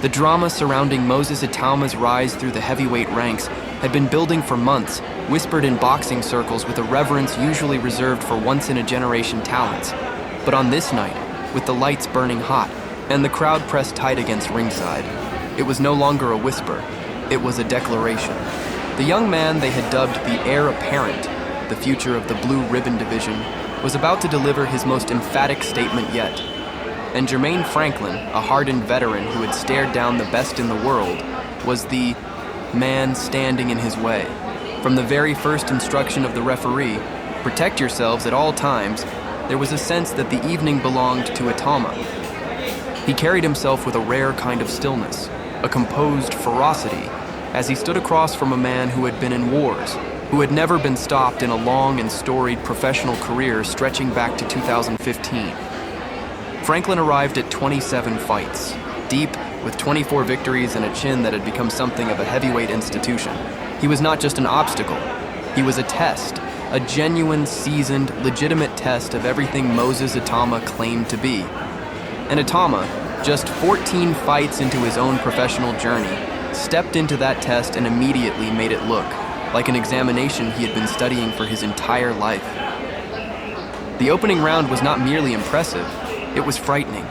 The drama surrounding Moses Itauma's rise through the heavyweight ranks had been building for months, whispered in boxing circles with a reverence usually reserved for once-in-a-generation talents. But on this night, with the lights burning hot and the crowd pressed tight against ringside, it was no longer a whisper, it was a declaration. The young man they had dubbed the Heir Apparent, the future of the Blue Ribbon Division, was about to deliver his most emphatic statement yet. And Jermaine Franklin, a hardened veteran who had stared down the best in the world, was the man standing in his way. From the very first instruction of the referee, protect yourselves at all times, there was a sense that the evening belonged to Itauma. He carried himself with a rare kind of stillness, a composed ferocity, as he stood across from a man who had been in wars, who had never been stopped in a long and storied professional career stretching back to 2015. Franklin arrived at 27 fights, deep, with 24 victories and a chin that had become something of a heavyweight institution. He was not just an obstacle, he was a test, a genuine, seasoned, legitimate test of everything Moses Itauma claimed to be. And Itauma, just 14 fights into his own professional journey, stepped into that test and immediately made it look like an examination he had been studying for his entire life. The opening round was not merely impressive, it was frightening.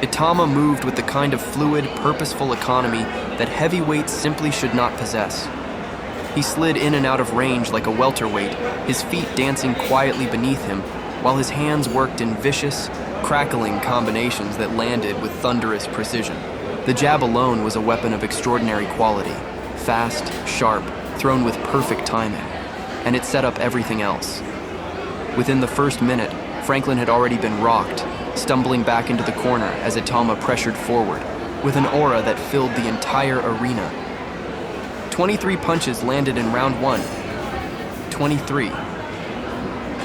Itauma moved with the kind of fluid, purposeful economy that heavyweights simply should not possess. He slid in and out of range like a welterweight, his feet dancing quietly beneath him, while his hands worked in vicious, crackling combinations that landed with thunderous precision. The jab alone was a weapon of extraordinary quality, fast, sharp, thrown with perfect timing, and it set up everything else. Within the first minute, Franklin had already been rocked, stumbling back into the corner as Itauma pressured forward, with an aura that filled the entire arena. 23 punches landed in round 1. 23.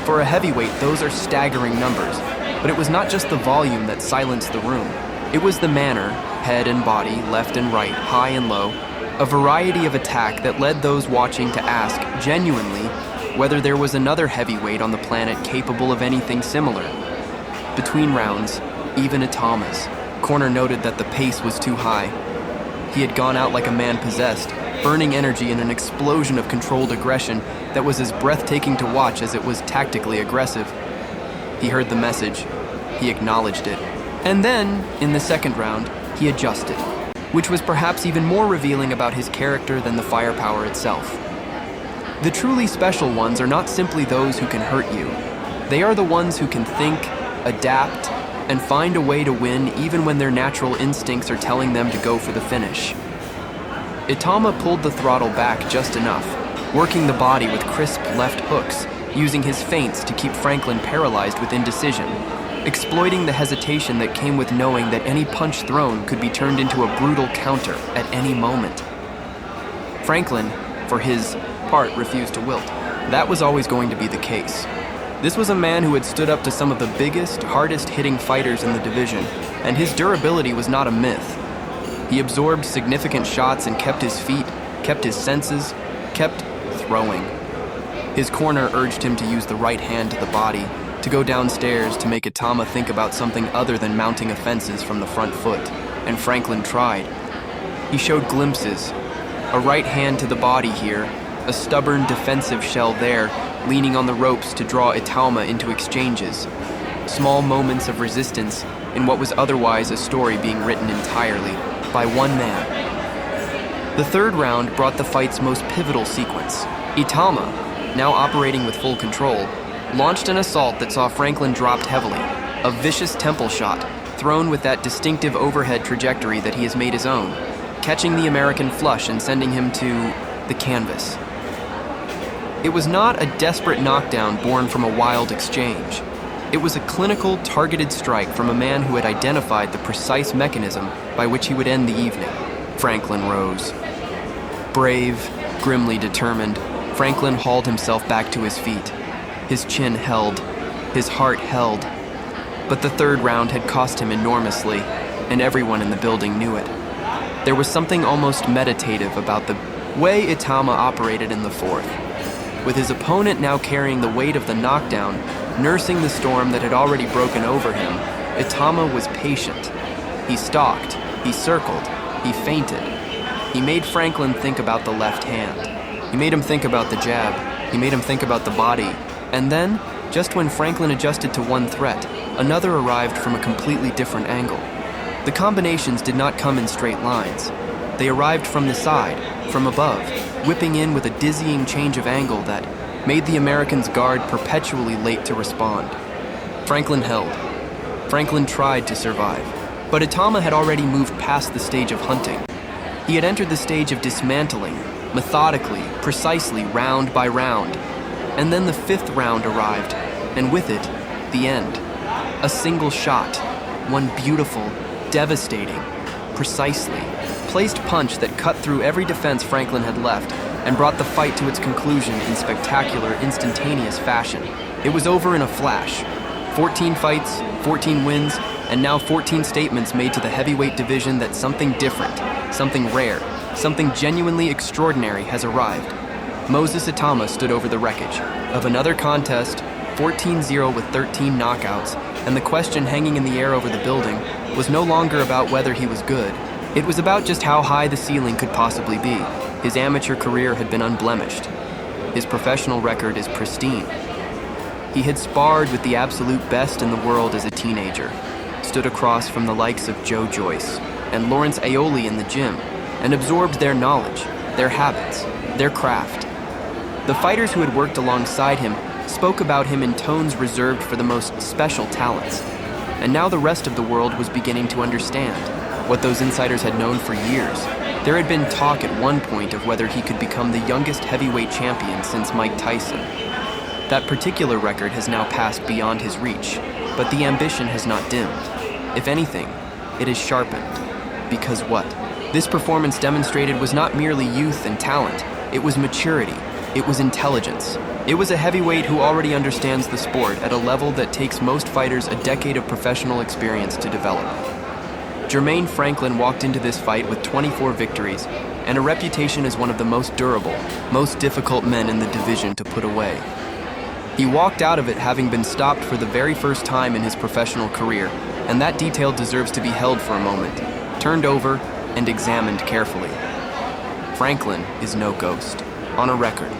For a heavyweight, those are staggering numbers, but it was not just the volume that silenced the room. It was the manner, head and body, left and right, high and low, a variety of attack that led those watching to ask, genuinely, whether there was another heavyweight on the planet capable of anything similar. Between rounds, even Itauma's corner noted that the pace was too high. He had gone out like a man possessed, burning energy in an explosion of controlled aggression that was as breathtaking to watch as it was tactically aggressive. He heard the message. He acknowledged it. And then, in the second round, he adjusted, which was perhaps even more revealing about his character than the firepower itself. The truly special ones are not simply those who can hurt you. They are the ones who can think, adapt, and find a way to win even when their natural instincts are telling them to go for the finish. Itauma pulled the throttle back just enough, working the body with crisp left hooks, using his feints to keep Franklin paralyzed with indecision, exploiting the hesitation that came with knowing that any punch thrown could be turned into a brutal counter at any moment. Franklin, for his part, refused to wilt. That was always going to be the case. This was a man who had stood up to some of the biggest, hardest-hitting fighters in the division, and his durability was not a myth. He absorbed significant shots and kept his feet, kept his senses, kept throwing. His corner urged him to use the right hand to the body, to go downstairs to make Itauma think about something other than mounting offenses from the front foot, and Franklin tried. He showed glimpses, a right hand to the body here, a stubborn defensive shell there, leaning on the ropes to draw Itauma into exchanges. Small moments of resistance in what was otherwise a story being written entirely by one man. The third round brought the fight's most pivotal sequence. Itauma, now operating with full control, launched an assault that saw Franklin dropped heavily, a vicious temple shot, thrown with that distinctive overhead trajectory that he has made his own, catching the American flush and sending him to the canvas. It was not a desperate knockdown born from a wild exchange. It was a clinical, targeted strike from a man who had identified the precise mechanism by which he would end the evening. Franklin rose. Brave, grimly determined, Franklin hauled himself back to his feet. His chin held, his heart held. But the third round had cost him enormously, and everyone in the building knew it. There was something almost meditative about the way Itauma operated in the fourth. With his opponent now carrying the weight of the knockdown, nursing the storm that had already broken over him, Itauma was patient. He stalked, he circled, He feinted. He made Franklin think about the left hand. He made him think about the jab. He made him think about the body. And then, just when Franklin adjusted to one threat, another arrived from a completely different angle. The combinations did not come in straight lines. They arrived from the side, from above, whipping in with a dizzying change of angle that made the Americans' guard perpetually late to respond. Franklin held. Franklin tried to survive. But Itauma had already moved past the stage of hunting. He had entered the stage of dismantling, methodically, precisely, round by round. And then the fifth round arrived, and with it, the end. A single shot, one beautiful, devastating, precisely placed punch that cut through every defense Franklin had left and brought the fight to its conclusion in spectacular, instantaneous fashion. It was over in a flash. 14 fights, 14 wins, and now 14 statements made to the heavyweight division that something different, something rare, something genuinely extraordinary has arrived. Moses Itauma stood over the wreckage of another contest, 14-0 with 13 knockouts, and the question hanging in the air over the building was no longer about whether he was good. It was about just how high the ceiling could possibly be. His amateur career had been unblemished. His professional record is pristine. He had sparred with the absolute best in the world as a teenager, stood across from the likes of Joe Joyce and Lawrence Aioli in the gym, and absorbed their knowledge, their habits, their craft. The fighters who had worked alongside him spoke about him in tones reserved for the most special talents. And now the rest of the world was beginning to understand what those insiders had known for years. There had been talk at one point of whether he could become the youngest heavyweight champion since Mike Tyson. That particular record has now passed beyond his reach, but the ambition has not dimmed. If anything, it has sharpened. Because what? This performance demonstrated was not merely youth and talent, it was maturity, it was intelligence. It was a heavyweight who already understands the sport at a level that takes most fighters a decade of professional experience to develop. Jermaine Franklin walked into this fight with 24 victories and a reputation as one of the most durable, most difficult men in the division to put away. He walked out of it having been stopped for the very first time in his professional career, and that detail deserves to be held for a moment, turned over, and examined carefully. Franklin is no ghost. On a record.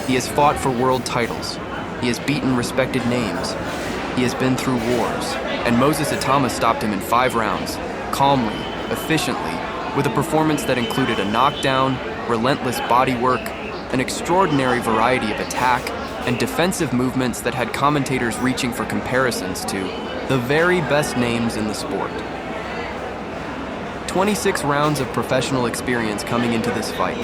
He has fought for world titles. He has beaten respected names. He has been through wars. And Moses Itauma stopped him in 5 rounds, calmly, efficiently, with a performance that included a knockdown, relentless body work, an extraordinary variety of attack, and defensive movements that had commentators reaching for comparisons to the very best names in the sport. 26 rounds of professional experience coming into this fight.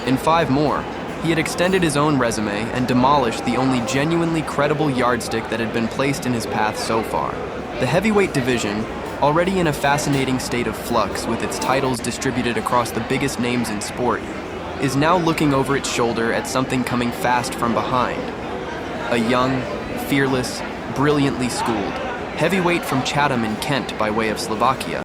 In 5 more, he had extended his own resume and demolished the only genuinely credible yardstick that had been placed in his path so far. The heavyweight division, already in a fascinating state of flux with its titles distributed across the biggest names in sport, is now looking over its shoulder at something coming fast from behind. A young, fearless, brilliantly schooled heavyweight from Chatham in Kent by way of Slovakia.